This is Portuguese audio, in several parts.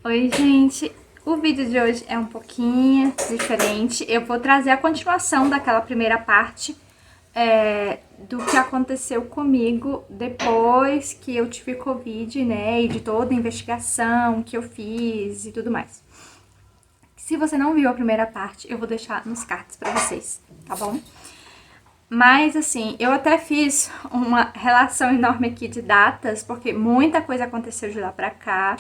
Oi, gente! O vídeo de hoje é um pouquinho diferente. Eu vou trazer a continuação daquela primeira parte do que aconteceu comigo depois que eu tive Covid, né? E de toda a investigação que eu fiz e tudo mais. Se você não viu a primeira parte, eu vou deixar nos cards pra vocês, tá bom? Mas, assim, eu até fiz uma relação enorme aqui de datas, porque muita coisa aconteceu de lá pra cá.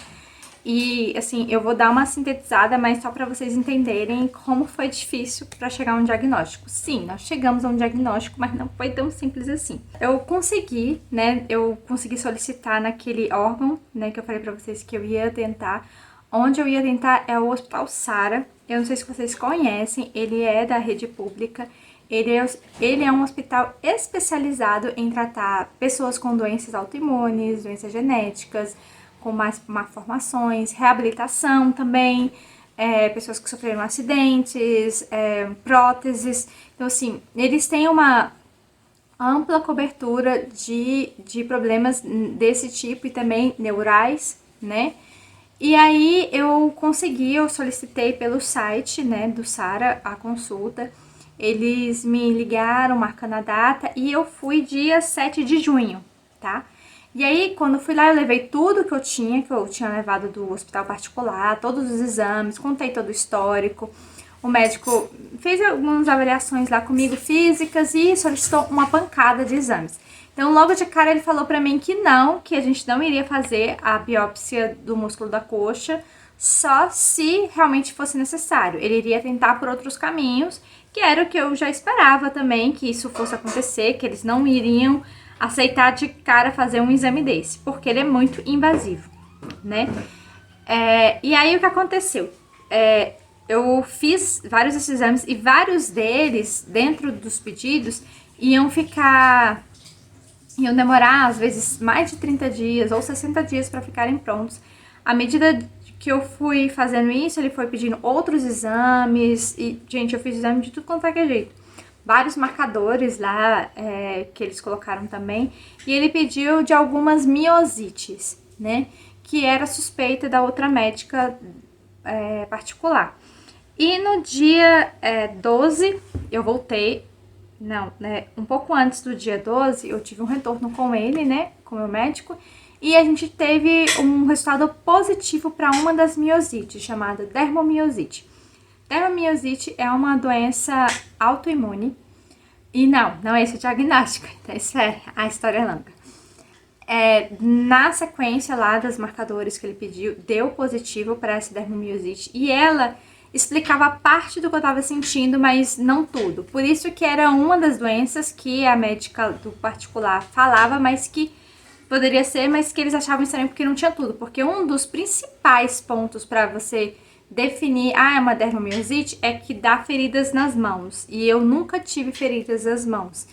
E, assim, eu vou dar uma sintetizada, mas só pra vocês entenderem como foi difícil pra chegar a um diagnóstico. Sim, nós chegamos a um diagnóstico, mas não foi tão simples assim. Eu consegui, né, solicitar naquele órgão, né, que eu falei pra vocês que eu ia tentar. Onde eu ia tentar é o Hospital Sara. Eu não sei se vocês conhecem, ele é da rede pública. Ele é um hospital especializado em tratar pessoas com doenças autoimunes, doenças genéticas, com mais malformações, reabilitação também, pessoas que sofreram acidentes, próteses. Então, assim, eles têm uma ampla cobertura de problemas desse tipo e também neurais, né? E aí eu solicitei pelo site, né, do Sara a consulta. Eles me ligaram marcando a data e eu fui dia 7 de junho, tá? E aí, quando eu fui lá, eu levei tudo que eu tinha levado do hospital particular, todos os exames, contei todo o histórico. O médico fez algumas avaliações lá comigo, físicas, e solicitou uma pancada de exames. Então, logo de cara, ele falou pra mim que a gente não iria fazer a biópsia do músculo da coxa, só se realmente fosse necessário. Ele iria tentar por outros caminhos, que era o que eu já esperava também, que isso fosse acontecer, que eles não iriam aceitar de cara fazer um exame desse, porque ele é muito invasivo, né? E aí, o que aconteceu? Eu fiz vários desses exames e vários deles, dentro dos pedidos, iam demorar, às vezes, mais de 30 dias ou 60 dias para ficarem prontos. À medida que eu fui fazendo isso, ele foi pedindo outros exames e, gente, eu fiz exame de tudo quanto é que é jeito. Vários marcadores lá que eles colocaram também. E ele pediu de algumas miosites, né? Que era suspeita da outra médica particular. E no dia 12, eu voltei. Não, né? Um pouco antes do dia 12, eu tive um retorno com ele, né? Com o meu médico. E a gente teve um resultado positivo para uma das miosites, chamada dermomiosite. Dermomiosite é uma doença autoimune. E não é esse o diagnóstico. Então, espere, a história é longa. Na sequência lá dos marcadores que ele pediu, deu positivo para essa dermomiosite. E ela explicava parte do que eu estava sentindo, mas não tudo. Por isso que era uma das doenças que a médica do particular falava, mas que poderia ser, mas que eles achavam estranho porque não tinha tudo. Porque um dos principais pontos para você definir, é uma dermomiosite, é que dá feridas nas mãos. E eu nunca tive feridas nas mãos.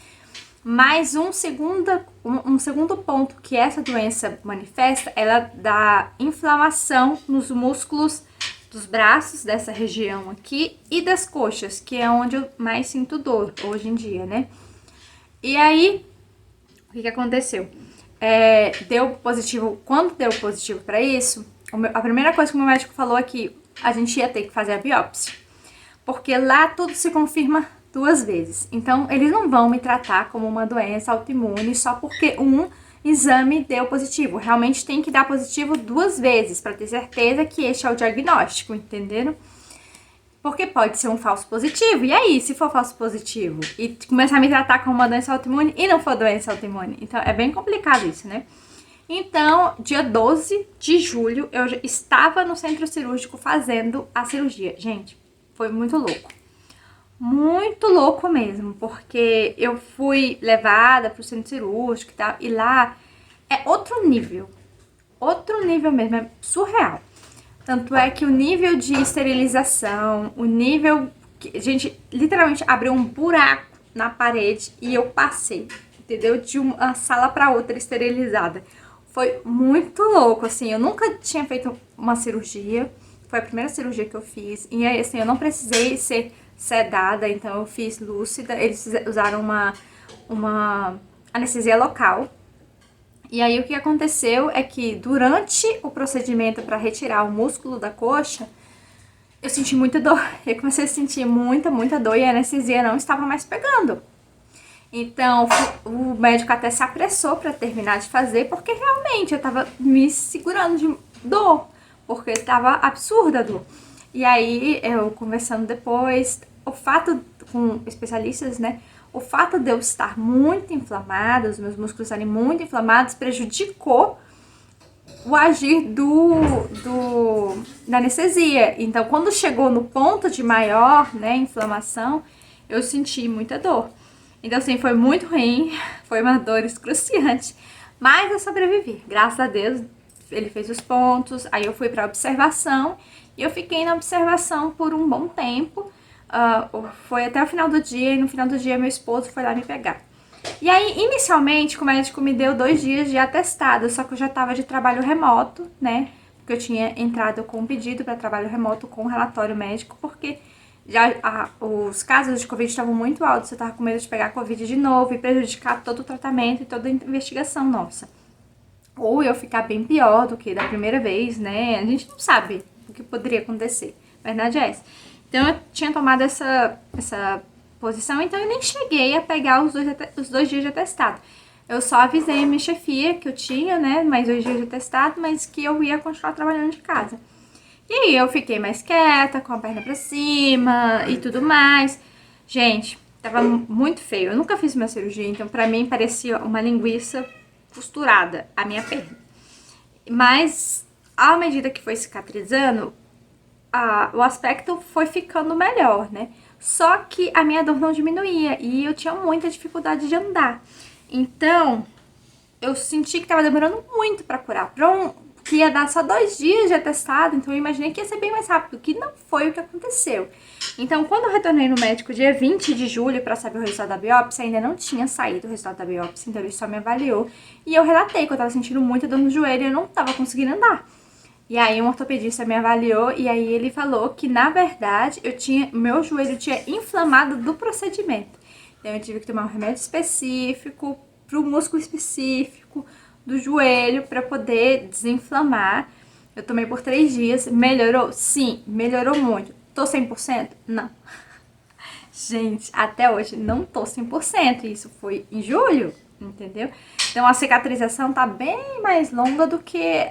Mas um segundo ponto que essa doença manifesta, ela dá inflamação nos músculos dos braços, dessa região aqui, e das coxas, que é onde eu mais sinto dor hoje em dia, né? E aí, o que aconteceu? Deu positivo, quando deu positivo para isso, a primeira coisa que o meu médico falou é que a gente ia ter que fazer a biópsia, porque lá tudo se confirma 2 vezes. Então, eles não vão me tratar como uma doença autoimune só porque um exame deu positivo. Realmente tem que dar positivo 2 vezes para ter certeza que este é o diagnóstico, entenderam? Porque pode ser um falso positivo. E aí, se for falso positivo e começar a me tratar como uma doença autoimune e não for doença autoimune? Então, é bem complicado isso, né? Então, dia 12 de julho, eu já estava no centro cirúrgico fazendo a cirurgia. Gente, foi muito louco. Muito louco mesmo, porque eu fui levada pro centro cirúrgico e tal, e lá é outro nível mesmo, é surreal. Tanto é que o nível de esterilização, o nível que a gente literalmente abriu um buraco na parede e eu passei, entendeu? De uma sala para outra esterilizada. Foi muito louco, assim, eu nunca tinha feito uma cirurgia, foi a primeira cirurgia que eu fiz, e aí, assim, eu não precisei ser sedada, então eu fiz lúcida, eles usaram uma anestesia local, E aí o que aconteceu é que durante o procedimento para retirar o músculo da coxa, eu senti muita dor. Eu comecei a sentir muita dor e a anestesia não estava mais pegando. Então o médico até se apressou para terminar de fazer, porque realmente eu tava me segurando de dor, porque estava absurda a dor. E aí eu conversando depois, o fato com especialistas, né? O fato de eu estar muito inflamada, os meus músculos estarem muito inflamados, prejudicou o agir da anestesia. Então, quando chegou no ponto de maior, né, inflamação, eu senti muita dor. Então, assim, foi muito ruim, foi uma dor excruciante, mas eu sobrevivi. Graças a Deus, ele fez os pontos, aí eu fui pra observação, e eu fiquei na observação por um bom tempo. Foi até o final do dia, e no final do dia meu esposo foi lá me pegar. E aí, inicialmente, o médico me deu 2 dias de atestado, só que eu já tava de trabalho remoto, né? Porque eu tinha entrado com um pedido para trabalho remoto com relatório médico, porque já os casos de Covid estavam muito altos, eu tava com medo de pegar Covid de novo e prejudicar todo o tratamento e toda a investigação nossa. Ou eu ficar bem pior do que da primeira vez, né? A gente não sabe o que poderia acontecer. A verdade é essa. Então eu tinha tomado essa posição, então eu nem cheguei a pegar os 2 dias de atestado. Eu só avisei a minha chefia que eu tinha, né, mais 2 dias de atestado, mas que eu ia continuar trabalhando de casa. E aí eu fiquei mais quieta, com a perna pra cima e tudo mais. Gente, tava muito feio. Eu nunca fiz uma cirurgia, então pra mim parecia uma linguiça costurada a minha perna. Mas à medida que foi cicatrizando, o aspecto foi ficando melhor, né? Só que a minha dor não diminuía e eu tinha muita dificuldade de andar. Então, eu senti que tava demorando muito pra curar. Que ia dar só 2 dias de atestado, então eu imaginei que ia ser bem mais rápido, que não foi o que aconteceu. Então, quando eu retornei no médico dia 20 de julho para saber o resultado da biópsia, ainda não tinha saído o resultado da biópsia, então ele só me avaliou. E eu relatei que eu tava sentindo muita dor no joelho e eu não tava conseguindo andar. E aí um ortopedista me avaliou e aí ele falou que, na verdade, meu joelho tinha inflamado do procedimento. Então eu tive que tomar um remédio específico, pro músculo específico do joelho para poder desinflamar. Eu tomei por 3 dias. Melhorou? Sim, melhorou muito. Tô 100%? Não. Gente, até hoje não tô 100%. Isso foi em julho, entendeu? Então a cicatrização tá bem mais longa do que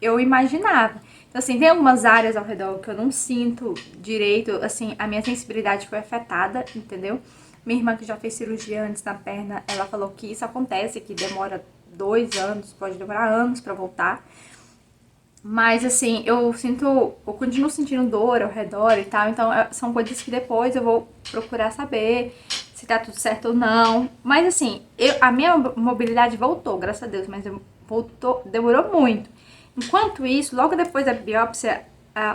eu imaginava. Então, assim, tem algumas áreas ao redor que eu não sinto direito, assim, a minha sensibilidade foi afetada, entendeu? Minha irmã, que já fez cirurgia antes na perna, ela falou que isso acontece, que demora 2 anos, pode demorar anos pra voltar. Mas, assim, eu continuo sentindo dor ao redor e tal, então são coisas que depois eu vou procurar saber se tá tudo certo ou não. Mas, assim, a minha mobilidade voltou, graças a Deus, mas demorou muito. Enquanto isso, logo depois da biópsia,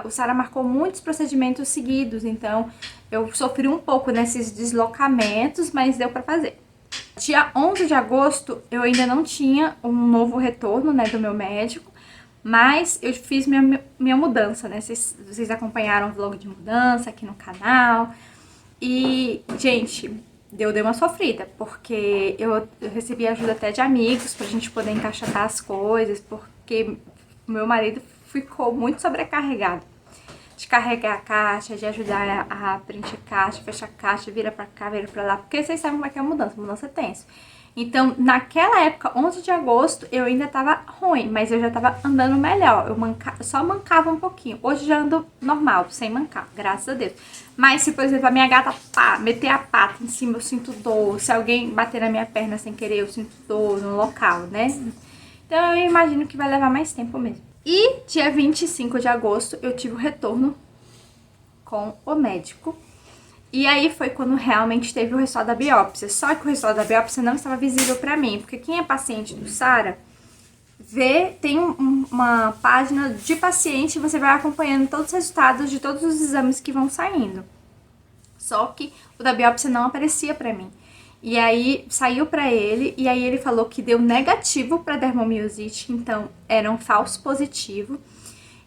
o Sara marcou muitos procedimentos seguidos, então eu sofri um pouco nesses deslocamentos, mas deu pra fazer. Dia 11 de agosto, eu ainda não tinha um novo retorno, né, do meu médico, mas eu fiz minha mudança, né, vocês acompanharam o vlog de mudança aqui no canal, e, gente, dei uma sofrida, porque eu recebi ajuda até de amigos pra gente poder encaixotar as coisas, porque o meu marido ficou muito sobrecarregado de carregar a caixa, de ajudar a preencher caixa, fechar caixa, vira pra cá, vira pra lá, porque vocês sabem como é que é a mudança é tenso. Então, naquela época, 11 de agosto, eu ainda tava ruim, mas eu já tava andando melhor, eu só mancava um pouquinho. Hoje já ando normal, sem mancar, graças a Deus. Mas se, por exemplo, a minha gata meter a pata em cima, eu sinto dor. Se alguém bater na minha perna sem querer, eu sinto dor no local, né? Então eu imagino que vai levar mais tempo mesmo. E dia 25 de agosto eu tive o retorno com o médico. E aí foi quando realmente teve o resultado da biópsia. Só que o resultado da biópsia não estava visível pra mim, porque quem é paciente do Sara tem uma página de paciente e você vai acompanhando todos os resultados de todos os exames que vão saindo. Só que o da biópsia não aparecia pra mim. E aí saiu pra ele, e aí ele falou que deu negativo pra dermomiosite, então era um falso positivo.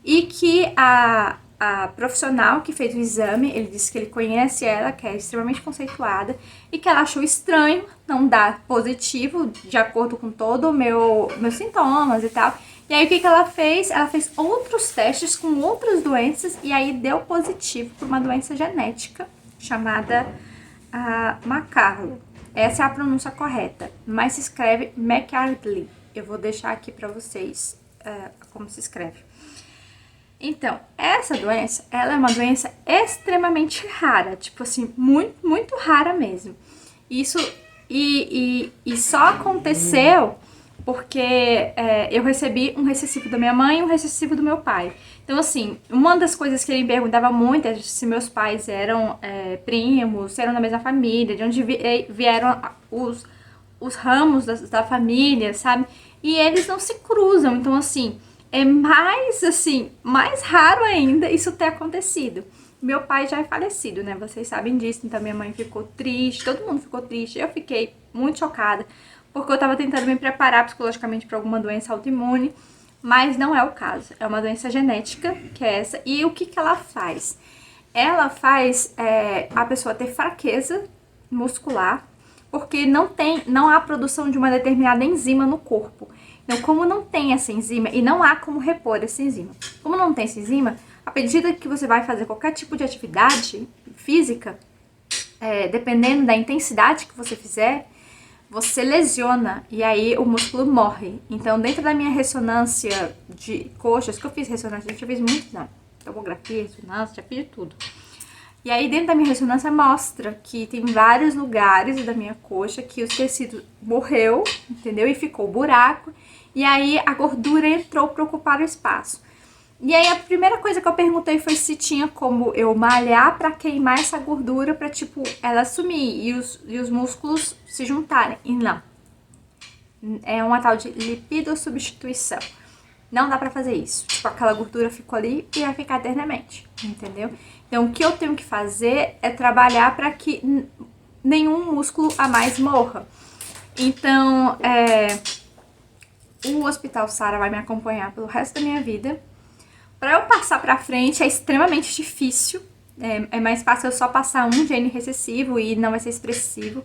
E que a a profissional que fez o exame, ele disse que ele conhece ela, que é extremamente conceituada, e que ela achou estranho não dar positivo de acordo com todo o meus sintomas e tal. E aí o que ela fez? Ela fez outros testes com outras doenças e aí deu positivo por uma doença genética chamada McArdle. Essa é a pronúncia correta, mas se escreve McArdle. Eu vou deixar aqui pra vocês como se escreve. Então, essa doença, ela é uma doença extremamente rara, tipo assim, muito, muito rara mesmo. Isso, e só aconteceu porque eu recebi um recessivo da minha mãe e um recessivo do meu pai. Então, assim, uma das coisas que ele me perguntava muito é se meus pais eram primos, se eram da mesma família, de onde vieram os ramos da família, sabe? E eles não se cruzam, então, assim, é mais raro ainda isso ter acontecido. Meu pai já é falecido, né? Vocês sabem disso, então minha mãe ficou triste, todo mundo ficou triste, eu fiquei muito chocada, porque eu tava tentando me preparar psicologicamente para alguma doença autoimune, mas não é o caso. É uma doença genética, que é essa. E o que ela faz? Ela faz a pessoa ter fraqueza muscular, porque não há produção de uma determinada enzima no corpo. Então, como não tem essa enzima e não há como repor essa enzima, como não tem essa enzima, à medida que você vai fazer qualquer tipo de atividade física, dependendo da intensidade que você fizer, você lesiona e aí o músculo morre. Então, dentro da minha ressonância de coxas, que eu fiz ressonância, eu já fiz muito, não, tomografia, ressonância, já fiz de tudo. E aí, dentro da minha ressonância, mostra que tem vários lugares da minha coxa que o tecido morreu, entendeu? E ficou buraco. E aí, a gordura entrou para ocupar o espaço. E aí, a primeira coisa que eu perguntei foi se tinha como eu malhar para queimar essa gordura para, tipo, ela sumir e os músculos se juntarem. E não. É uma tal de lipidossubstituição. Não dá pra fazer isso. Tipo, aquela gordura ficou ali e vai ficar eternamente, entendeu? Então, o que eu tenho que fazer é trabalhar para que nenhum músculo a mais morra. Então, o Hospital Sara vai me acompanhar pelo resto da minha vida. Para eu passar pra frente é extremamente difícil. É mais fácil eu só passar um gene recessivo e não vai ser expressivo.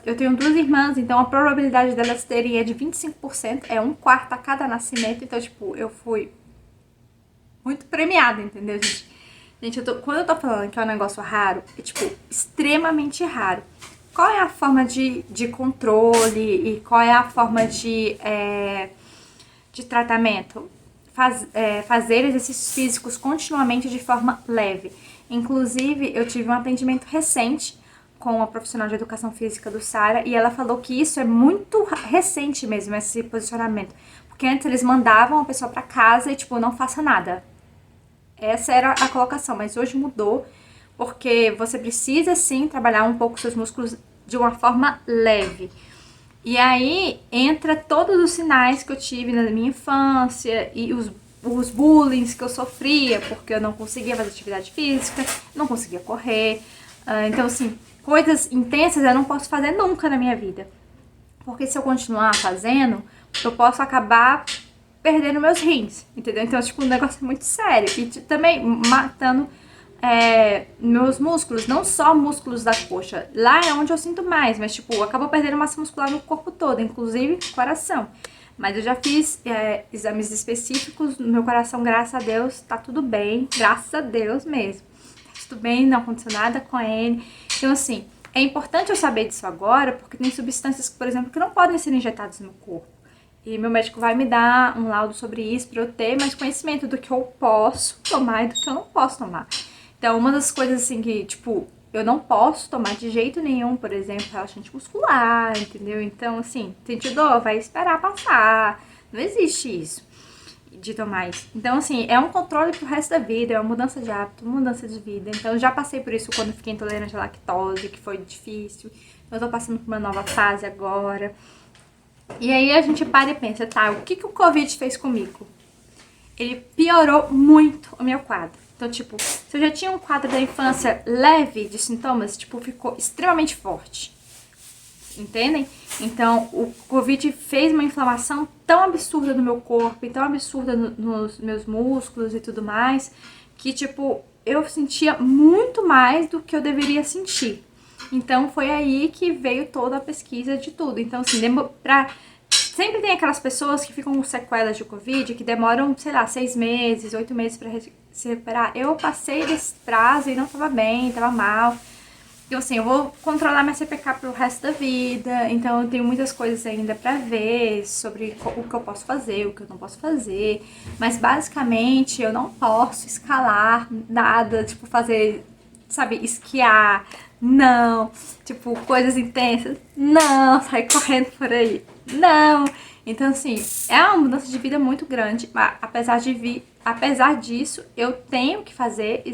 Eu tenho 2 irmãs, então a probabilidade delas terem é de 25%, é 1/4 a cada nascimento, então, tipo, eu fui muito premiada, entendeu, gente? Gente, quando eu tô falando que é um negócio raro, é, tipo, extremamente raro. Qual é a forma de controle e qual é a forma de tratamento? Fazer exercícios físicos continuamente de forma leve. Inclusive, eu tive um atendimento recente com a profissional de educação física do Sara e ela falou que isso é muito recente mesmo, esse posicionamento. Porque antes eles mandavam a pessoa pra casa e, tipo, não faça nada. Essa era a colocação, mas hoje mudou, porque você precisa, sim, trabalhar um pouco seus músculos de uma forma leve. E aí entra todos os sinais que eu tive na minha infância e os bullying que eu sofria, porque eu não conseguia fazer atividade física, não conseguia correr. Então, assim, coisas intensas eu não posso fazer nunca na minha vida. Porque se eu continuar fazendo, eu posso acabar perdendo meus rins, entendeu? Então, tipo, um negócio muito sério. E também matando meus músculos, não só músculos da coxa. Lá é onde eu sinto mais, mas, tipo, acabou perdendo massa muscular no corpo todo, inclusive coração. Mas eu já fiz exames específicos no meu coração, graças a Deus, tá tudo bem. Graças a Deus mesmo. Tá tudo bem, não aconteceu nada com ele. Então, assim, é importante eu saber disso agora, porque tem substâncias, por exemplo, que não podem ser injetadas no corpo. E meu médico vai me dar um laudo sobre isso pra eu ter mais conhecimento do que eu posso tomar e do que eu não posso tomar. Então, uma das coisas assim que, tipo, eu não posso tomar de jeito nenhum, por exemplo, relaxante muscular, entendeu? Então, assim, sentiu dor, vai esperar passar. Não existe isso de tomar isso. Então, assim, é um controle pro resto da vida, é uma mudança de hábito, uma mudança de vida. Então, eu já passei por isso quando fiquei intolerante à lactose, que foi difícil. Então, eu tô passando por uma nova fase agora. E aí a gente para e pensa, tá, o que o Covid fez comigo? Ele piorou muito o meu quadro. Então, tipo, se eu já tinha um quadro da infância leve de sintomas, tipo, ficou extremamente forte. entendem? Então, o Covid fez uma inflamação tão absurda no meu corpo, e tão absurda nos meus músculos e tudo mais, que, tipo, eu sentia muito mais do que eu deveria sentir. Então, foi aí que veio toda a pesquisa de tudo. Então, assim, sempre tem aquelas pessoas que ficam com sequelas de Covid, que demoram, sei lá, 6 meses, 8 meses pra se recuperar. Eu passei desse prazo e não tava bem, tava mal. Então, assim, eu vou controlar minha CPK pro resto da vida, então eu tenho muitas coisas ainda pra ver sobre o que eu posso fazer, o que eu não posso fazer, mas basicamente eu não posso escalar nada, tipo, fazer, sabe, esquiar, não, tipo, coisas intensas, não, sair correndo por aí, não. Então, assim, é uma mudança de vida muito grande, mas apesar disso, eu tenho que fazer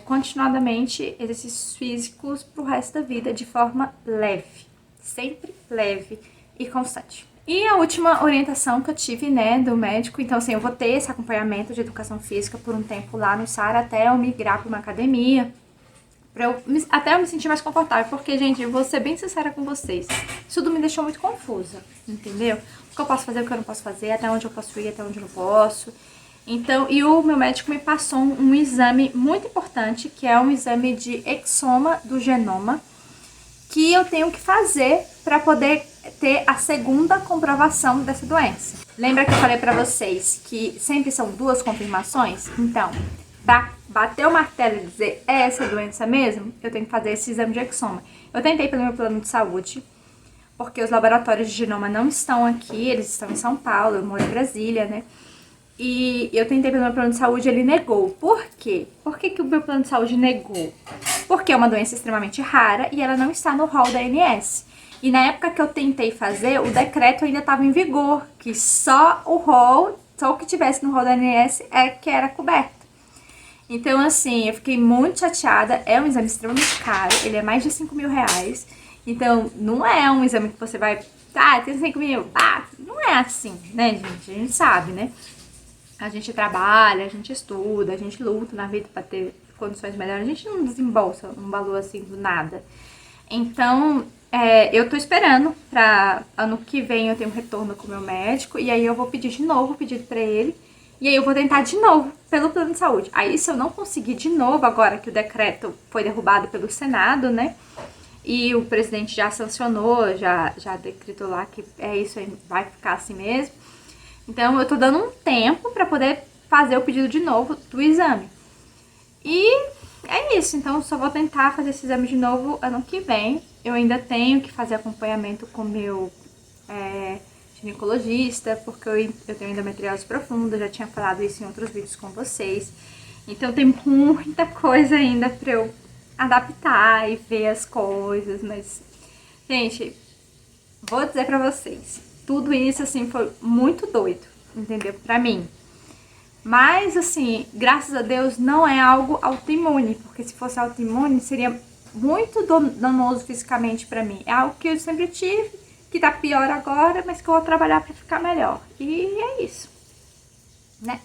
continuadamente exercícios físicos pro resto da vida de forma leve, sempre leve e constante. E a última orientação que eu tive, né, do médico, então assim, eu vou ter esse acompanhamento de educação física por um tempo lá no SARA até eu migrar para uma academia, até eu me sentir mais confortável, porque, gente, eu vou ser bem sincera com vocês, isso tudo me deixou muito confusa, entendeu? O que eu posso fazer, o que eu não posso fazer, até onde eu posso ir, até onde eu não posso. Então, e o meu médico me passou um exame muito importante, que é um exame de exoma do genoma, que eu tenho que fazer para poder ter a segunda comprovação dessa doença. Lembra que eu falei para vocês que sempre são 2 confirmações? Então, para bater o martelo e dizer é essa doença mesmo, eu tenho que fazer esse exame de exoma. Eu tentei pelo meu plano de saúde, porque os laboratórios de genoma não estão aqui, eles estão em São Paulo, eu moro em Brasília, né? E eu tentei pelo meu plano de saúde, ele negou. Por quê? Por que o meu plano de saúde negou? Porque é uma doença extremamente rara e ela não está no rol da ANS. E na época que eu tentei fazer, o decreto ainda estava em vigor, que só o que tivesse no rol da ANS é que era coberto. Então, assim, eu fiquei muito chateada. É um exame extremamente caro, ele é mais de 5 mil reais. Então, não é um exame que você vai, tem 5 mil, não é assim, né, gente? A gente sabe, né? A gente trabalha, a gente estuda, a gente luta na vida para ter condições melhores. A gente não desembolsa um valor assim do nada. Então, eu tô esperando pra ano que vem eu ter um retorno com o meu médico. E aí eu vou pedir de novo o pedido pra ele. E aí eu vou tentar de novo pelo plano de saúde. Aí se eu não conseguir de novo, agora que o decreto foi derrubado pelo Senado, né? E o presidente já sancionou, já decretou lá que é isso aí, vai ficar assim mesmo. Então, eu tô dando um tempo pra poder fazer o pedido de novo do exame. E é isso. Então, eu só vou tentar fazer esse exame de novo ano que vem. Eu ainda tenho que fazer acompanhamento com o meu ginecologista, porque eu tenho endometriose profunda. Eu já tinha falado isso em outros vídeos com vocês. Então, tem muita coisa ainda pra eu adaptar e ver as coisas. Mas, gente, vou dizer pra vocês, tudo isso, assim, foi muito doido, entendeu? Pra mim. Mas, assim, graças a Deus, não é algo autoimune, porque se fosse autoimune, seria muito danoso fisicamente pra mim. É algo que eu sempre tive, que tá pior agora, mas que eu vou trabalhar pra ficar melhor. E é isso, né?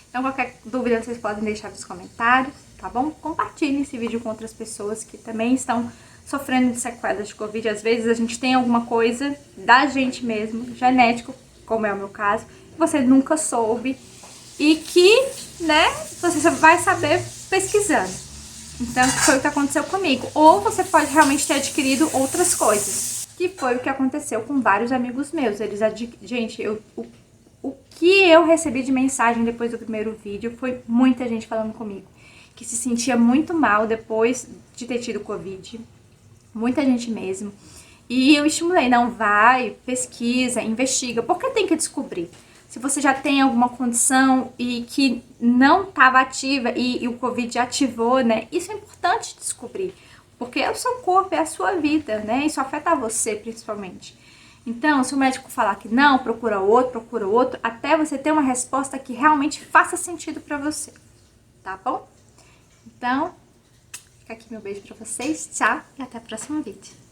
Então, qualquer dúvida, vocês podem deixar nos comentários, tá bom? Compartilhem esse vídeo com outras pessoas que também estão sofrendo de sequelas de Covid. Às vezes a gente tem alguma coisa da gente mesmo, genético, como é o meu caso, que você nunca soube e que, né, você só vai saber pesquisando. Então, foi o que aconteceu comigo. Ou você pode realmente ter adquirido outras coisas, que foi o que aconteceu com vários amigos meus. Gente, o que eu recebi de mensagem depois do primeiro vídeo foi muita gente falando comigo, que se sentia muito mal depois de ter tido Covid. Muita gente mesmo. E eu estimulei, não, vai, pesquisa, investiga, porque tem que descobrir. Se você já tem alguma condição e que não estava ativa e o Covid ativou, né? Isso é importante descobrir, porque é o seu corpo, é a sua vida, né? Isso afeta você principalmente. Então, se o médico falar que não, procura outro, até você ter uma resposta que realmente faça sentido pra você, tá bom? Então, fica aqui meu beijo pra vocês, tchau e até o próximo vídeo.